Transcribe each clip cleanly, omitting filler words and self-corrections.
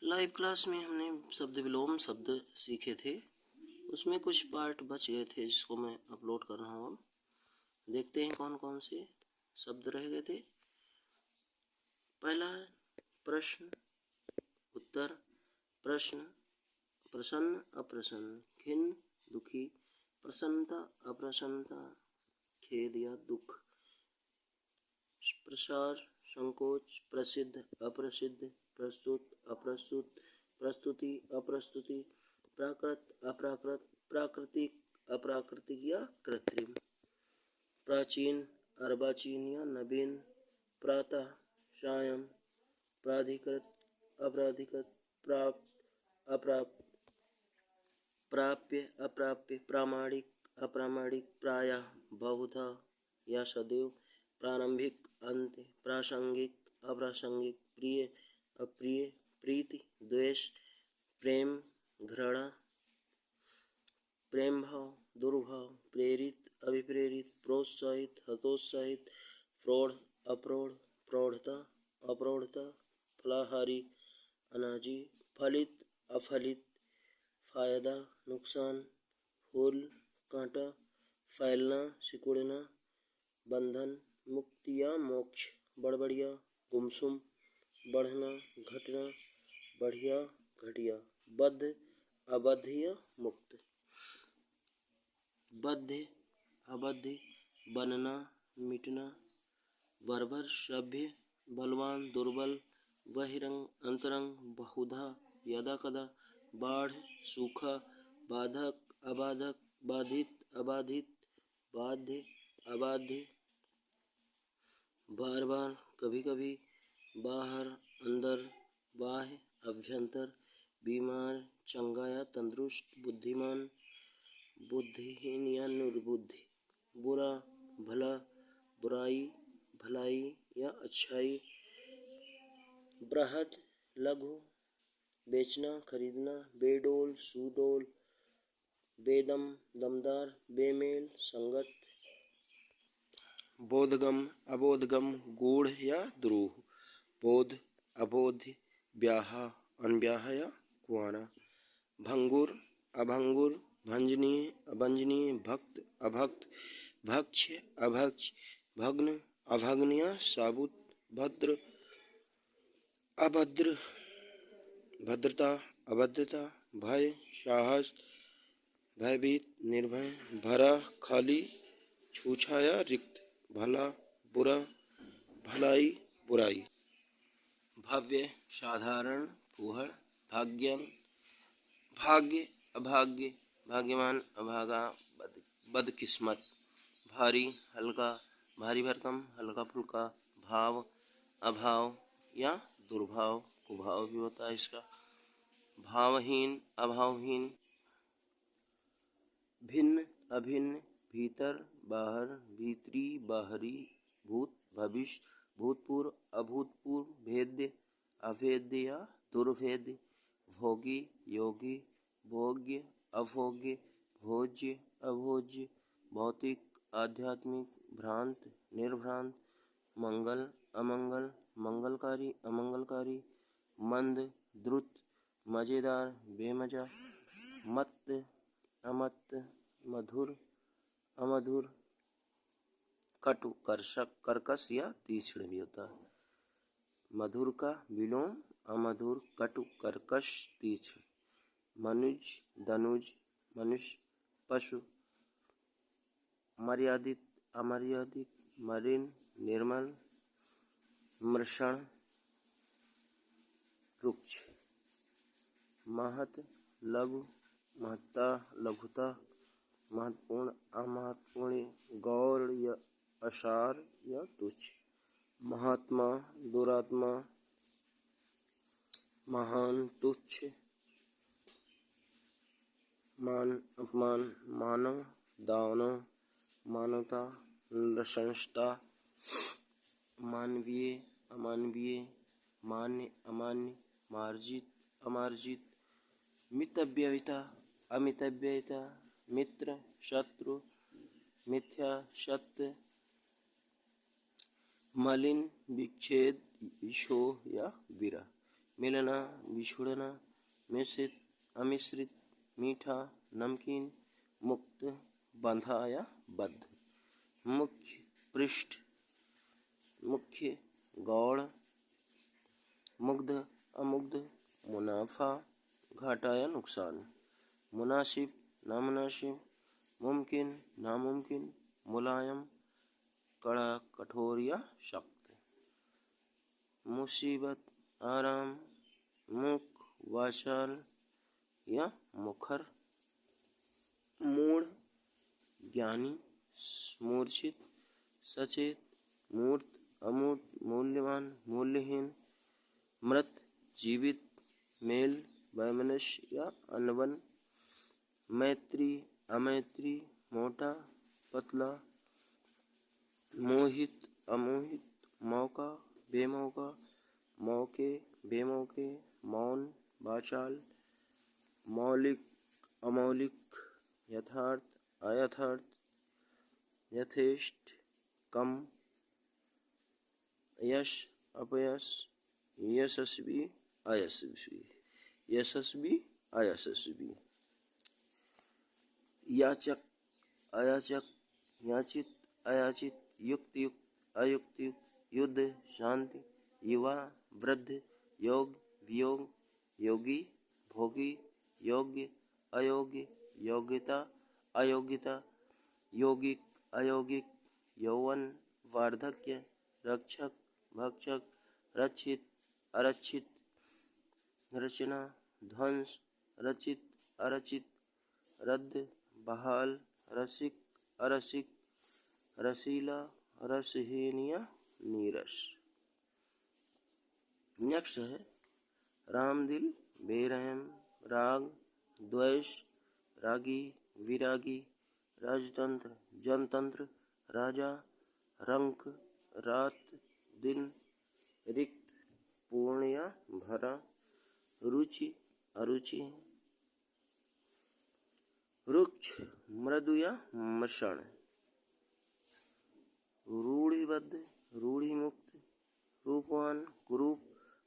Live class में हमने शब्द विलोम शब्द सीखे थे, उसमें कुछ पार्ट बच गए थे जिसको मैं अपलोड कर रहा हूँ। देखते हैं कौन कौन से शब्द रह गए थे। पहला है प्रश्न उत्तर, प्रश्न प्रसन्न अप्रसन्न, खिन्न दुखी, प्रसन्नता अप्रसन्नता, खेद या दुख, प्रसार संकोच, प्रसिद्ध अप्रसिद्ध, प्रस्तुत अप्रस्तुत, प्रस्तुति अप्रस्तुति, प्राकृत अप्राकृत, प्राकृतिक अप्राकृतिक या कृत्रिम, प्राचीन अर्वाचीन या नवीन, प्रातः सायं, प्राधिकृत अपराधिकृत, प्राप्त अप्राप्त, प्राप्य अप्राप्य, प्रामाणिक अप्रामाणिक, प्रायः बहुधा या सदैव, प्रारंभिक अंत, प्रासंगिक अप्रासंगिक, प्रिय अप्रिय, प्रीति द्वेष, प्रेम घृणा, प्रेम भाव दुर्भाव, प्रेरित अभिप्रेरित, प्रोत्साहित हतोत्साहित, प्रौढ़ अप्रौढ़, प्रौढ़ता अप्रौढ़ता, फलाहारी अनाजी, फलित अफलित, फायदा नुकसान, फूल कांटा, फैलना सिकुड़ना, बंधन मुक्ति या मोक्ष, बड़बड़िया गुमसुम, बढ़ना घटना, बढ़िया घटिया, बद्ध अबद्ध या मुक्त, बद्ध अबद्ध, बनना मिटना, बर्बर सभ्य, बलवान दुर्बल, बहिरंग अंतरंग, बहुधा यदा कदा, बाढ़ सूखा, बाधक अबाधक, बाधित अबाधित, बाध्य अबाध्य, बार बार कभी कभी, बाहर अंदर, बाह्य अभ्यंतर, बीमार चंगा या तंदुरुस्त, बुद्धिमान बुद्धिहीन या निर्बुद्धि, बुरा भला, बुराई भलाई या अच्छाई, बृहद लघु, बेचना खरीदना, बेडोल सुडोल, बेदम दमदार, बेमेल संगत, बोधगम अबोधगम, गूढ़ या द्रोह, बोध अबोध, ब्याह अनब्याह या कुंवारा, भंगुर अभंगुर, भंजनीय अभंजनीय, भक्त अभक्त, भक्ष्य अभक्ष्य, भग्न अभग्न या साबुत, भद्र अभद्र, भद्रता अभद्रता, भय साहस, भयभीत निर्भय, भरा खाली, छूछा या रिक्त, भला बुरा, भलाई बुराई, भव्य साधारण फूहड़, भाग्यम भाग्य अभाग्य, भाग्यवान अभागा, बदकिस्मत, भारी हल्का, भारी भरकम, हल्का फुल्का, भाव अभाव या दुर्भाव, कुभाव भी होता है इसका, भावहीन अभावहीन, भिन्न अभिन्न, भीतर बाहर, भीतरी बाहरी, भूत भविष्य, भूतपूर्व अभूतपूर्व, भेद्य अभेद्य या दुर्भेद्य, भोगी योगी, भोग्य अभोग्य, भोज्य अभोज्य, भौतिक आध्यात्मिक, भ्रांत निर्भ्रांत, मंगल अमंगल, मंगलकारी अमंगलकारी, मंद द्रुत, मजेदार बेमजा, मत अमत, मधुर अमधुर, कटु कर्षक कर्कश या तीक्ष्ण भी होता है, मधुर का विलोम अमधुर, कटु कर्कश तीक्ष्ण, मनुज धनुज, मनुष्य पशु, मर्यादित अमर्यादित, मलिन निर्मल, मृषण रुक्ष, महत लघु, महत्ता लघुता, महत्वपूर्ण अमहत्वपूर्ण, गौर या असार या तुच्छ, महात्मा दुरात्मा, महान तुच्छ, मान अपमान, मानव दानव, मानवता नृशंसता, मानवीय अमानवीय, मान्य अमान्य, मार्जित अमार्जित, मितव्ययिता अमितव्ययिता, मित्र शत्रु, मिथ्या सत्य, मलिन विच्छेद शोह या विरह, मिलना, बिछुड़ना, मिश्रित, अमिश्रित, मीठा, नमकीन, मुक्त, बंधा या बद्ध। मुख्य, पृष्ठ, मुख्य, गौड़, मुग्ध, अमुग्ध, मुनाफा, घाटा या नुकसान, मुनासिब, नामुनासिब, मुमकिन, नामुमकिन, मुलायम, कड़ा, कठोर या शक्त, मुसीबत, आराम, मूक, वाचाल या मुखर, मूढ़, ज्ञानी, मूर्छित, सचेत, मूर्त, अमूर्त, मूल्यवान, मूल्यहीन, मृत, जीवित, मेल, वैमनस्य या अनबन, मैत्री, अमैत्री, मोटा, पतला, मोहित, अमोहित, मौका, बेमौका, मौके, बेमौके, मौन, वाचाल, मौलिक, अमौलिक, यथार्थ, अयथार्थ, यथेष्ट, कम, यश, अपयश, यशस्वी, अयशस्वी, यशस्वी, अयशस्वी, याचक, अयाचक, याचित, अयाचित, युक्त, युक्त, अयुक्त, युक्त, युद्ध, शांति, युवा, वृद्ध, योग, वियोग, योगी, भोगी, योग्य, अयोग्य, योग्यता, अयोग्यता, यौगिक, अयौगिक, यौवन, वार्धक्य, रक्षक, भक्षक, रक्षित, अरक्षित, रचना, ध्वंस, रचित, अरचित, रद्द, बहाल, रसिक, अरसिक, रसीला, रसहीन या नीरस। नेक्स्ट है रामदिल, बेरहम, राग, द्वेष, रागी, विरागी, राजतंत्र, जनतंत्र, राजा, रंक, रात, दिन, रिक्त, पूर्ण या भरा, रुचि, अरुचि, रुक्ष, मृदु या मृषण, रूढ़िबद्ध, रूढ़िमुक्त, रूपवान, कुरूप,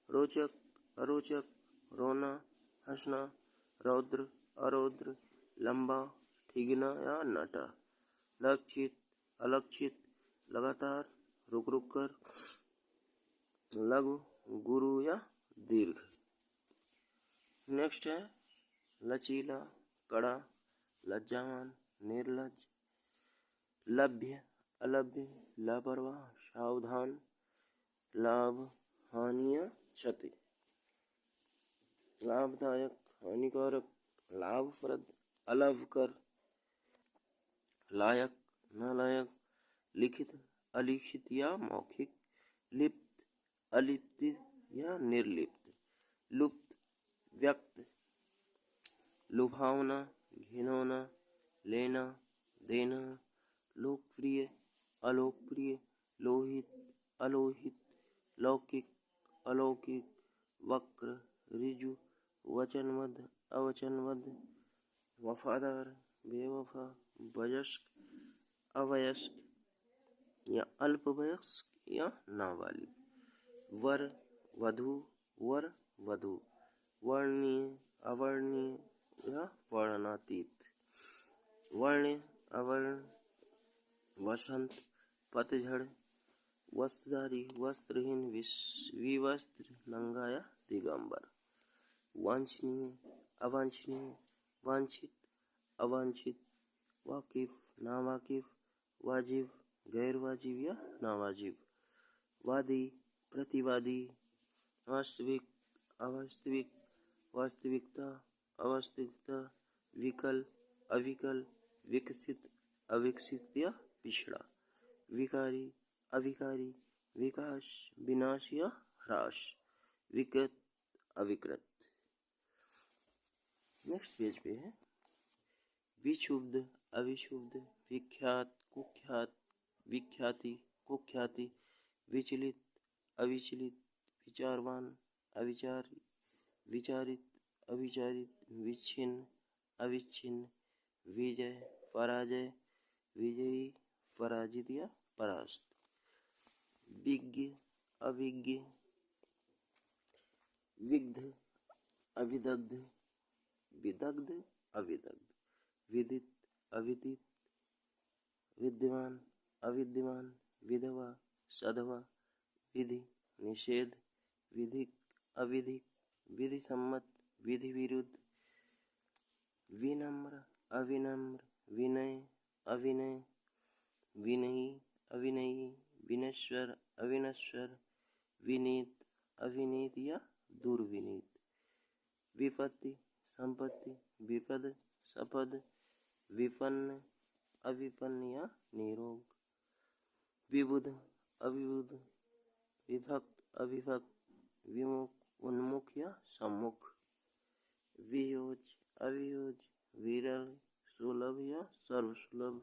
रोचक, अरोचक, रोना, हंसना, रौद्र, अरौद्र, लंबा, ठिगना या नाटा, लक्षित, अलक्षित, लगातार, रुक रुक कर, लघु, गुरु या दीर्घ। नेक्स्ट है लचीला, कड़ा, लज्जावान, निर्लज, लभ्य, अलभ्य, लापरवाह, सावधान, लाभ, हानि या क्षति, लाभदायक, हानिकारक, लाभप्रद, अलाभकर, लायक, नालायक, लिखित, अलिखित या मौखिक, लिप्त, अलिप्त या निर्लिप्त, लुप्त, व्यक्त, लुभावना, घिनौना, लेना, देना, लोकप्रिय, अलोकप्रिय, लोहित, अलोहित, लौकिक, अलौकिक, वक्र, ऋजु, वचनबद्ध, अवचनबद्ध, वफादार, बेवफा, वयस्क, अवयस्क या अल्पवयस्क या नाबालिग, वर, वधू, वर, वधू, वर्णीय, अवर्णीय या वर्णनातीत, वर्ण, अवर्ण, वसंत, पतझड़, वस्त्रधारी, वस्त्रहीन, विवस्त्र, नंगा या दिगंबर, वांछनीय, अवांछनीय, वांछित, अवांछित, वाकिफ, नावाकिफ, वाजिब, गैर वाजिब या नावाजिब, वादी, प्रतिवादी, वास्तविक, अवास्तविक, वास्तविकता, अवास्तविकता, विकल, अविकल, विकसित, अविकसित या पिछड़ा, विकारी, अविकारी, विकास, विनाश या ह्रास, विकृत, अविकृत। नेक्स्ट पेज पे है विक्षुब्ध, अविक्षुब्ध, विख्यात, कुख्यात, विख्याति, कुख्याति, विचलित, अविचलित, विचारवान, अविचार, विचारित, अविचारित, विच्छिन्न, अविच्छिन्न, विजय, पराजय, विजयी, पराजित या परास्त, विज्ञ, अविज्ञ, विग्ध अविदग्ध, विदग्ध अविदग्ध, विदित अविदित, विद्यमान अविद्यमान, विधवा सधवा, विधि निषेध, विधिक अविधिक, विधि सम्मत विधि विरुद्ध, विनम्र अविनम्र, विनय अविनय, विनयी अविनयी, विनश्वर अविनश्वर, विनीत अविनीत या दुर्विनीत, विपत्ति संपत्ति, विपद सपद, विपन्न अविपन्न या निरोग, विबुध अविबुध, विभक्त अविभक्त, विमुख उन्मुख या सम्मुख, वियोज अवियोज, विरल सुलभ या सर्वसुलभ,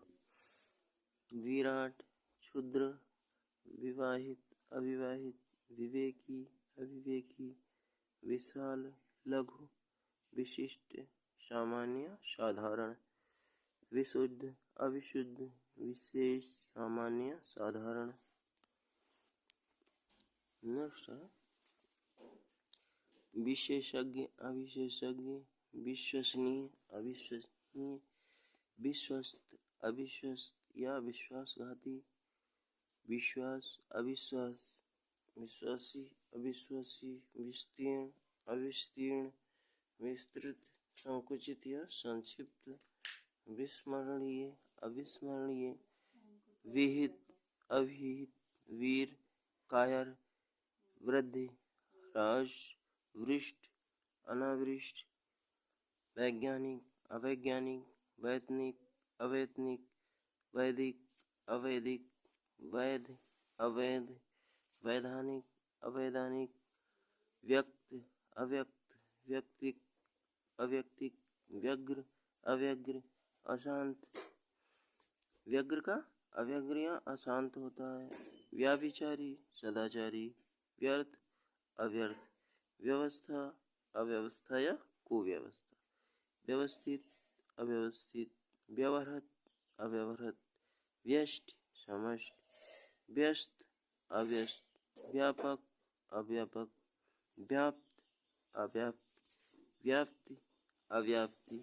विराट क्षुद्र, विवाहित अविवाहित, विवेकी अविवेकी, विशाल लघु, विशिष्ट सामान्य साधारण, विशुद्ध अविशुद्ध, विशेष सामान्य साधारण। नेक्स्ट है विशेषज्ञ अविशेषज्ञ, विश्वसनीय अविश्वसनीय, विश्वस्त अविश्वस्त या विश्वासघाती, विश्वास अविश्वास, विश्वासी अविश्वासी, विस्तीर्ण अविस्तीर्ण, विस्तृत संकुचित या संक्षिप्त, विस्मरणीय अविस्मरणीय, विहित अविहित, वीर कायर, वृद्धि राज, वृष्ट अनावृष्ट, वैज्ञानिक अवैज्ञानिक, वैतनिक अवैतनिक, वैदिक अवैदिक, वैध अवैध, वैधानिक अवैधानिक, व्यक्त अव्यक्त, व्यक्तिक अव्यक्तिक, व्यग्र अव्यग्र, अशांत, व्यग्र का अव्यग्र या अशांत होता है, व्याभिचारी सदाचारी, व्यर्थ अव्यर्थ, व्यवस्था अव्यवस्था या कुव्यवस्था, व्यवस्थित अव्यवस्थित, व्यवहृत अव्यवहृत, व्यष्टि समष्टि, व्यस्त अव्यस्त, व्यापक अव्यापक, व्याप्त अव्याप्त, व्याप्ति अव्याप्ति,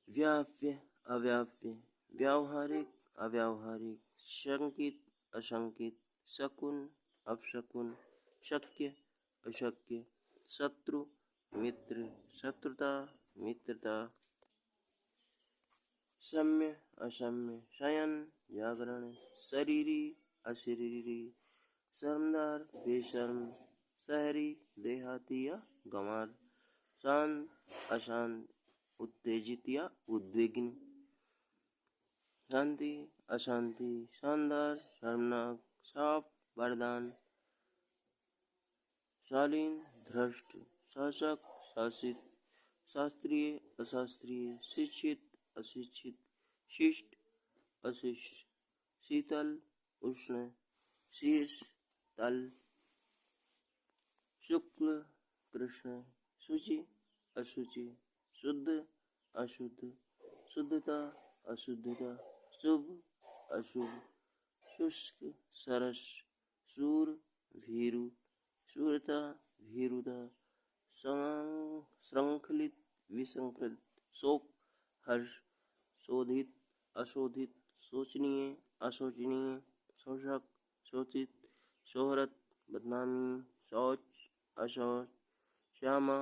व्याप्य अव्याप्य, व्यावहारिक अव्यावहारिक, शंकित अशंकित, शकुन अपशकुन, शक्य अशक्य, शत्रु मित्र, शत्रुता मित्रता, सम्य असम्य, शयन जागरण, शरीरी अशरीरी, शर्मदार बेशर्म, शहरी देहाती या गंवार, शांत अशांत, उत्तेजित या उद्विग्न, शांति अशांति, शानदार शर्मनाक, शाप वरदान, शालीन धृष्ट, शासक शासित, शास्त्रीय अशास्त्रीय, शिक्षित अशिक्षित, शिष्ट अशिष्ट, शीतल उष्ण, शीर्ष तल, शुक्ल कृष्ण, शुचि अशुचि, शुद्ध अशुद्ध, शुद्धता अशुद्धता, शुभ अशुभ, शुष्क सरस, शूर भीरु, शूरता भीरुता, श्रृंखलित विसंखलित, शोक हर्ष, शोधित अशोधित, शोचनीय अशोचनीय, शोषक शोचित, शोहरत बदनामी, शौच अशौच, श्यामा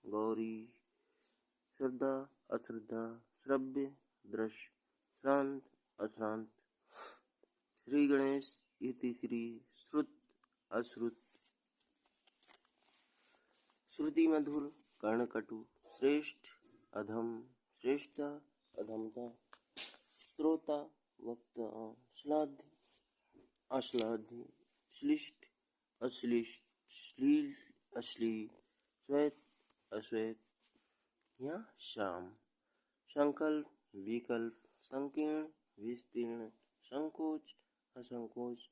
गौरी, श्रद्धा अश्रद्धा, श्रव्य दृश्य, श्रांत अश्रांत, श्री गणेश इति श्री, श्रुत अश्रुत, श्रुति मधुर कर्णकटु, श्रेष्ठ अधम, श्रेष्ठता अधमता, श्रोता वक्ता, श्लाघ्य अश्लाघ्य, श्लिष्ट अश्लिष्ट, श्लील अश्लील, श्वेत अश्वेत या श्याम, संकल्प विकल्प, संकीर्ण विस्तीर्ण, संकोच असंकोच,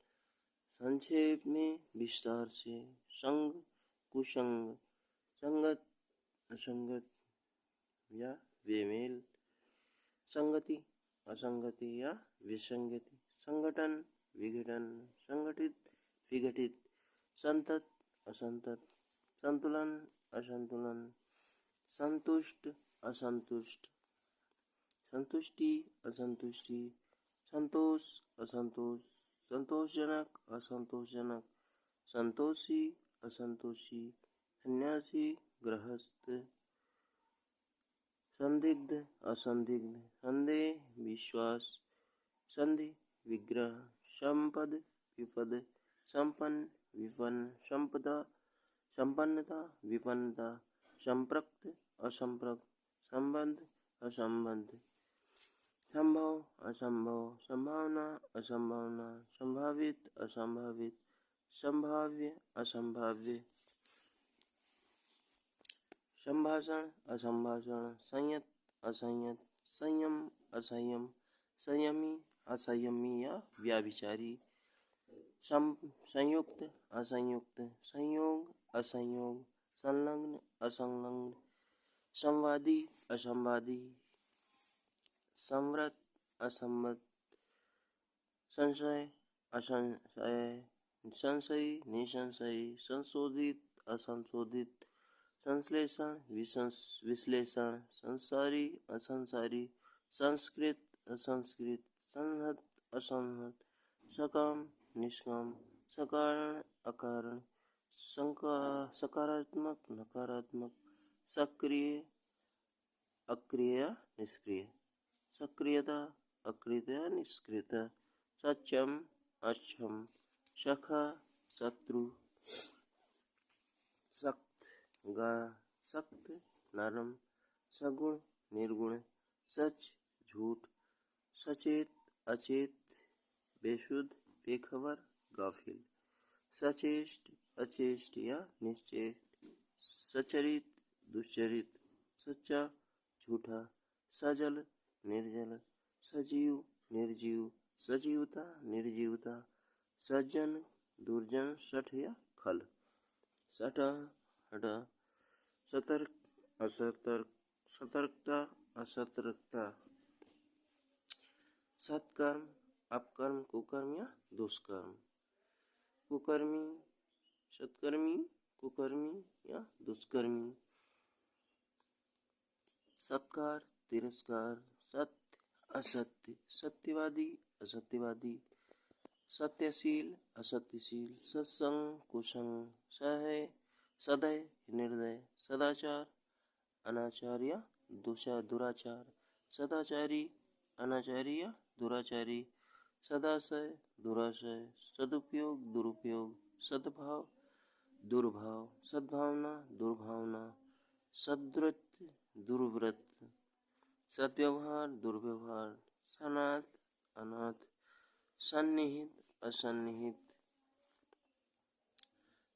संक्षेप में विस्तार से, संग कुसंग, संगत असंगत या बेमेल, संगति असंगति या विसंगति, संगठन विघटन, संगठित विघटित, संतत असंतत, संतुलन असंतुलन, संतुष्ट असंतुष्ट, संतुष्टि असंतुष्टि, संतोष असंतोष, संतोषजनक असंतोषजनक, संतोषी असंतोषी, सन्यासी गृहस्थ, संदिग्ध असंदिग्ध, संदेह विश्वास, संधि विग्रह, संपद विपद, संपन्न विपन्न, संपदा संपन्नता विपन्नता, संपृक्त असंपृक्त, संबंध असंबंध, संभव असंभव, संभावना असंभावना, संभावित असंभावित, संभाव्य असंभाव्य, संभाषण असंभाषण, संयत असंयत, संयम असंयम, संयमी असंयमी या व्याभिचारी, संयुक्त असंयुक्त, संयोग असंयोग, संलग्न असंलग्न, संवादी असंवादी, संवृत असंवत, संशय असंशय, संशयी निसंशयी, संशोधित असंशोधित, संश्लेषण विश्लेषण, संसारी असंसारी, संस्कृत असंस्कृत, संहत असंहत, सकाम निष्काम, सकारण अकारण, सकारात्मक नकारात्मक, सक्रिय अक्रिय निष्क्रिय, सक्रियता अक्रियता निष्क्रियता, सक्षम अक्षम, सखा शत्रु, सख्त नरम, सगुण निर्गुण, सच झूठ, सचेत अचेत, बेशुद्ध बेखबर गाफिल, सचेष्ट अचेष्ट या निश्चेष्ट, सचरित दुश्चरित, सच्चा झूठा, सजल निर्जल, सजीव निर्जीव, सजीवता निर्जीवता, सज्जन दुर्जन, सठ या खल, सटा हटा, सतर्क असतर्क, सतर्कता असतर्कता, सत्कर्म अपकर्म कुकर्म या दुष्कर्म, कुकर्मी सत्कर्मी कुकर्मी या दुष्कर्मी, सत्कार तिरस्कार, सत्य असत्य, सत्यवादी असत्यवादी, सत्यशील असत्यशील, सत्संग कुसंग, सदय निर्दय, सदाचार अनाचार या दुराचार, सदाचारी अनाचारी या दुराचारी, सदाशय दुराशय, सदुपयोग दुरुपयोग, सद्भाव दुर्भाव, सद्भावना दुर्भावना, सद्व्रत दुर्व्रत, सद्व्यवहार दुर्व्यवहार, सनाथ अनाथ, सन्निहित असन्निहित,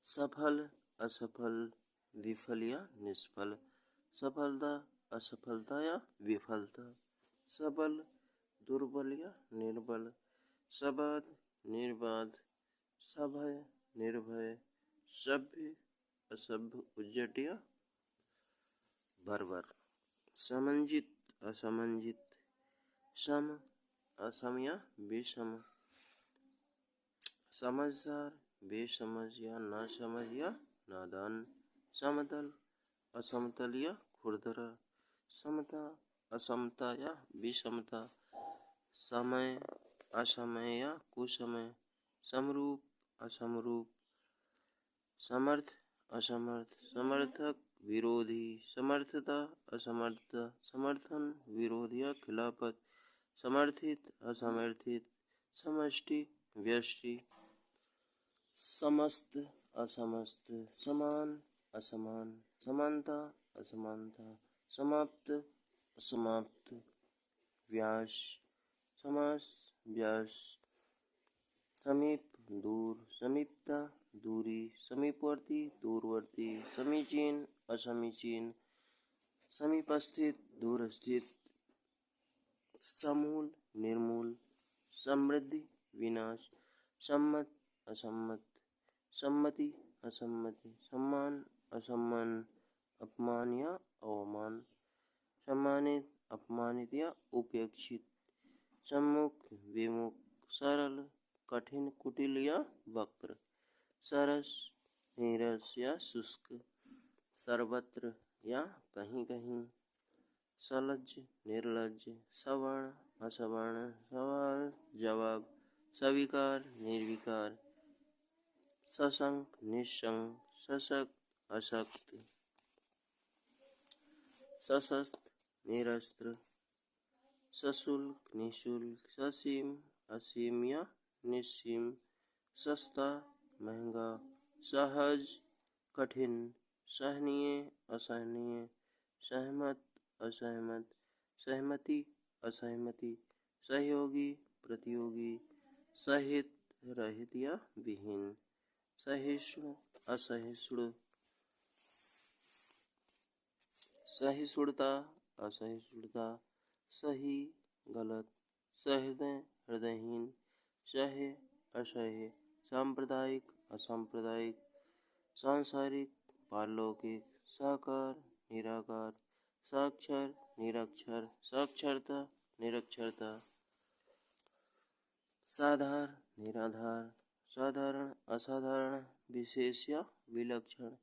सफल असफल, विफल या निष्फल, सफलता असफलता या विफलता, सबल दुर्बल या निर्बल, सबाद निर्बाध, सभय निर्भय, सभ्य असभ्य, उज्जट या बर्बर, समंजित असमंजित, सम असम या बेसम, समझदार बेसमझ या नासमझ या नादान, समतल असमतल या खुरदरा, समता असमता या विषमता, समय असमय या कुसमय, समरूप असमरूप, समर्थ असमर्थ, समर्थक विरोधी, समर्थता असमर्थता, समर्थन विरोध या खिलाफत, समर्थित असमर्थित, समष्टि व्यष्टि, समस्त असमस्त, समान असमान, समानता असमानता, समाप्त असमाप्त, व्यास समास व्यास, समीप दूर, समीपता दूरी, समीपवर्ती दूरवर्ती, समीचीन असमीचीन, समीपस्थित दूरस्थित, समूल निर्मूल, समृद्धि विनाश, सम्मत असम्मत, सम्मति असम्मति, सम्मान असम्मान, अपमान या अवमान, सम्मानित अपमानित या उपेक्षित, सम्मुख विमुख, सरल कठिन कुटिल या वक्र, सरस नीरस या शुष्क, सर्वत्र या कहीं कहीं, सलज्ज निर्लज्ज, सवर्ण असवर्ण, सवाल जवाब, सविकार निर्विकार, सशंक निशंक, सशक्त अशक्त, सशस्त्र निरस्त्र, सशुल्क निशुल्क, ससीम असीम या निस्सीम, सस्ता महंगा, सहज कठिन, सहनीय असहनीय, सहमत असहमत, सहमति असहमति, सहयोगी प्रतियोगी, सहित रहित या विहीन, सहिष्णु असहिष्णु, सहिष्णुता असहिष्णुता, सही गलत, सहृदय हृदयहीन, सह्य असह्य, सांप्रदायिक असांप्रदायिक, सांसारिक पारलौकिक, साकार निराकार, साक्षर निरक्षर, साक्षरता निरक्षरता, साधार निराधार, साधारण असाधारण, विशेष या विलक्षण,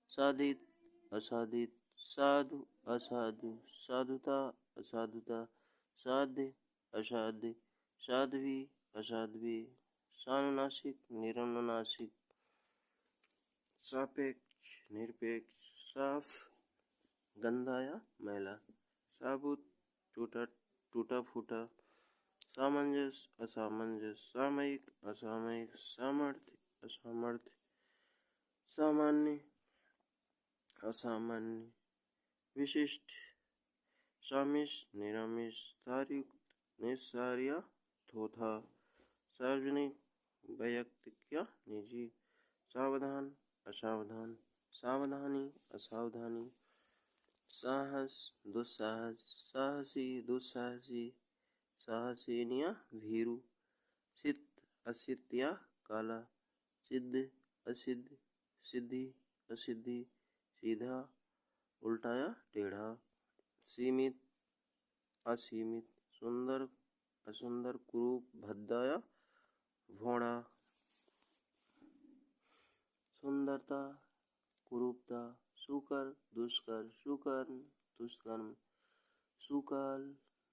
साधित असाधित, साधु असाधु, साधुता असाधुता, साध्य असाध्य, साध्वी असाध्वी, सानुनासिक निरनुनासिक, सापेक्ष निरपेक्ष, साफ गंदा या मैला, साबुत टूटा टूटा फूटा, सामंजस्य असामंजस्य, सामयिक असामयिक, सामर्थ्य असामर्थ्य, सामान्य असामान्य, विशिष्ट सामिष निरामिष, सारयुक्त निस्सार या थोथा, सार्वजनिक वैयक्तिक या निजी, सावधान असावधान, सावधानी असावधानी, साहस दुस्साहस, साहसी दुस्साहसी, साहसीन या भीरु, सिद्ध असिद्ध या काला, सिद्ध असिद्ध, सिद्धि असिद्धि, सीधा उल्टा या टेढ़ा, सीमित असीमित, सुंदर असुंदर, कुरूप भद्दा या भोड़ा, सुंदरता कुरूपता, सुकर दुष्कर, सुकर्म दुष्कर्म, सुकाल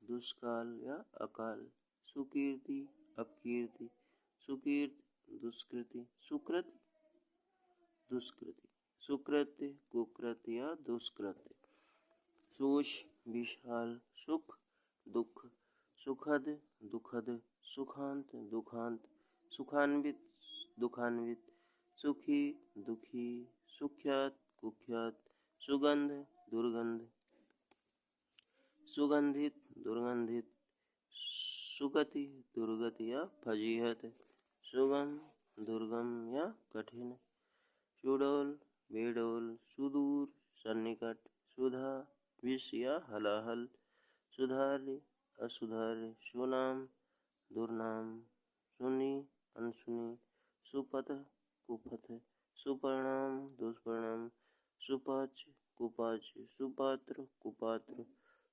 दुष्काल या अकाल, सुकीर्ति अपकीर्ति, सुकीर्त दुष्कृति, सुकृत दुष्कृति, सुकृत्य कुकृत्य या दुष्कृत्य, सूक्ष विशाल, सुख दुख, सुखद दुखद, सुखांत दुखांत, सुखान्वित दुखान्वित, सुखी दुखी, सुख्यात कुख्यात, सुगंध दुर्गंध, सुगंधित दुर्गंधित, सुगति दुर्गति या फजीहत, सुगम दुर्गम या कठिन, सुडोल बेडोल, सुदूर सन्निकट, सुधा विष या हलाहल, सुधार्य असुधार्य, सुनाम दुर्नाम, सुनी अनसुनी, सुपथ कुपथ, सुपरिणाम दुष्परिणाम, सुपाच्य कुपाच्य, सुपात्र कुपात्र,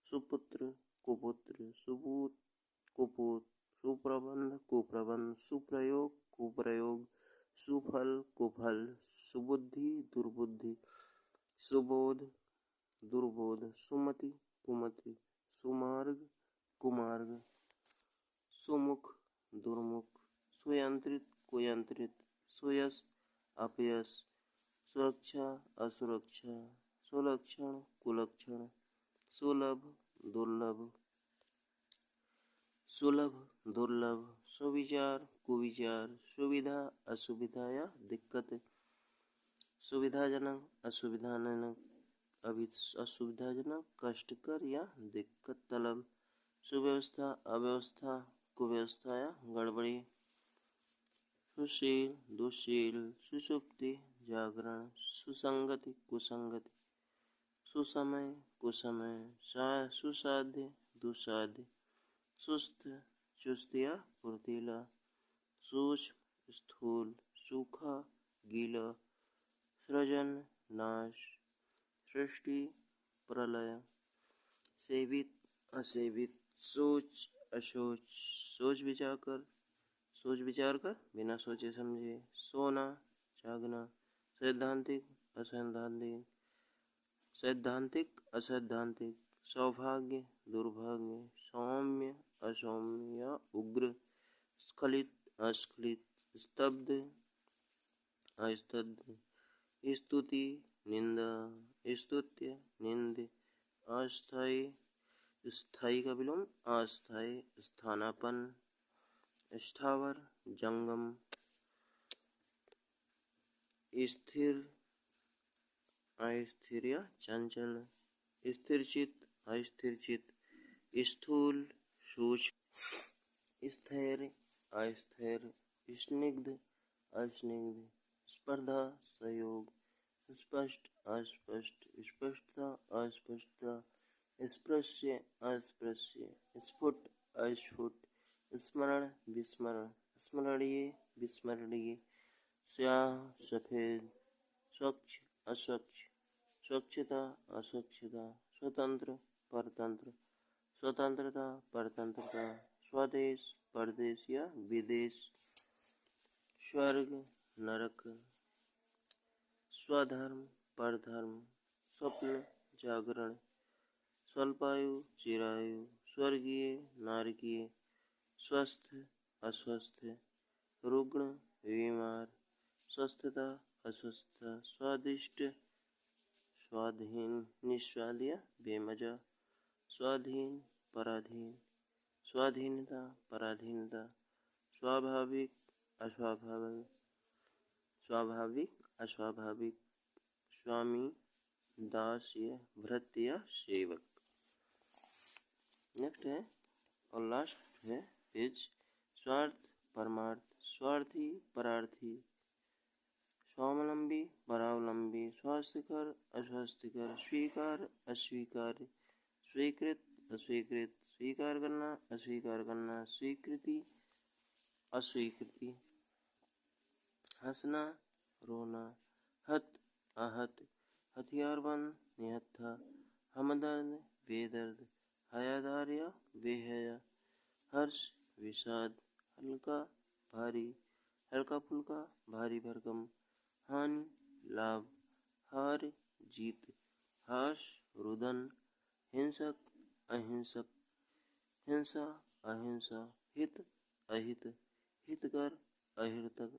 सुपुत्र कुपुत्र, सुपूत कुपूत, सुप्रबंध कुप्रबंध, सुप्रयोग कुप्रयोग, सुफल कुफल, सुबुद्धि दुर्बुद्धि, सुबोध दुर्बोध, सुमति कुमति, सुमार्ग कुमार्ग, सुमुख दुर्मुख, सुयंत्रित कुयंत्रित, सुयश अपयश, सुरक्षा असुरक्षा, सुलक्षण कुलक्षण, सुलभ दुर्लभ, सुलभ दुर्लभ, सुविचार कुविचार, सुविधा असुविधा या दिक्कत, सुविधाजनक असुविधाजनक, असुविधाजनक कष्टकर या दिक्कत तलब, सुव्यवस्था अव्यवस्था कुव्यवस्था या गड़बड़ी, सुशील दुशील, सुषुप्ति जागरण, सुसंगति कुसंगति, सुसमय कुसमय, सुसाध्य दुसाध्य, सुस्त चुस्त या फुर्तीला, सूक्ष्म स्थूल, सूखा गीला, सृजन नाश, सृष्टि प्रलय, सेवित असेवित, सोच अशोच, सोच विचार कर बिना सोचे समझे, सोना जागना, सैद्धांतिक असैद्धांतिक, सैद्धांतिक असैद्धांतिक, सौभाग्य दुर्भाग्य, सौम्य असौम्य या उग्र, स्खलित अस्खलित, स्तब्ध अस्तब्ध, स्तुति निंदा, स्तुत्य निंद, अस्थायी स्थायी का विलोम अस्थायी, स्थानापन्न, स्थावर जंगम, स्थिर अस्थिर या चंचल, स्थिरचित अस्थिरचित, स्थूल सूक्ष्म, स्थिर अस्थिर, स्निग्ध अस्निग्ध, स्पर्धा सहयोग, स्पष्ट अस्पष्ट, स्पष्टता अस्पष्टता, स्पृश्य अस्पृश्य, स्फुट अस्फुट, स्मरण विस्मरण, स्मरणीय विस्मरणीय, स्याह सफेद, स्वच्छ अस्वच्छ, स्वच्छता अस्वच्छता, स्वतंत्र परतंत्र, स्वतंत्रता परतंत्रता, स्वदेश परदेश या विदेश, स्वर्ग नरक, स्वधर्म परधर्म, स्वप्न जागरण, स्वल्पायु चिरायु, स्वर्गीय नारकीय, स्वस्थ अस्वस्थ, रुग्ण बीमार, स्वस्थता अस्वस्थता, स्वादिष्ट स्वाधीन निस्वाद या बेमजा, स्वाधीन पराधीन, स्वाधीनता पराधीनता, स्वाभाविक अस्वाभाविक, स्वाभाविक अस्वाभाविक, स्वामी दास या भृत्य या सेवक। नेक्स्ट है और लास्ट है पेज, स्वार्थ परमार्थ, स्वार्थी परार्थी, स्वावलंबी परावलंबी, स्वास्थ्यकर अस्वास्थ्यकर, स्वीकार अस्वीकार, स्वीकृत अस्वीकृत, स्वीकार करना अस्वीकार करना, स्वीकृति अस्वीकृति, हंसना रोना, हत आहत, हथियारबंद निहत्था, हमदर्द बेदर्द, हयादार या बेहया, हर्ष विषाद, हल्का भारी, हल्का फुल्का, भारी भरकम, हानि लाभ, हार जीत, हास रुदन, हिंसक अहिंसक, हिंसा अहिंसा, हित अहित, हितकर अहितकर,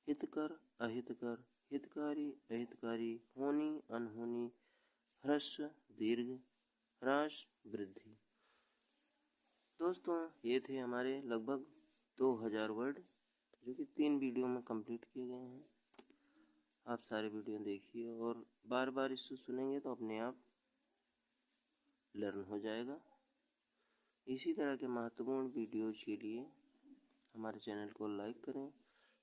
हितकर अहितकर, हितकारी अहितकारी, होनी अनहोनी, ह्रस्व दीर्घ, ह्रास वृद्धि। दोस्तों ये थे हमारे लगभग 2000 वर्ड जो कि 3 वीडियो में कंप्लीट किए गए हैं। आप सारे वीडियो देखिए और बार बार इसको सुनेंगे तो अपने आप लर्न हो जाएगा। इसी तरह के महत्वपूर्ण वीडियोज के लिए हमारे चैनल को लाइक करें,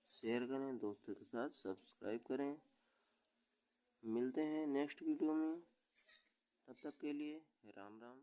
शेयर करें, दोस्तों के साथ सब्सक्राइब करें। मिलते हैं नेक्स्ट वीडियो में, तब तक के लिए राम राम।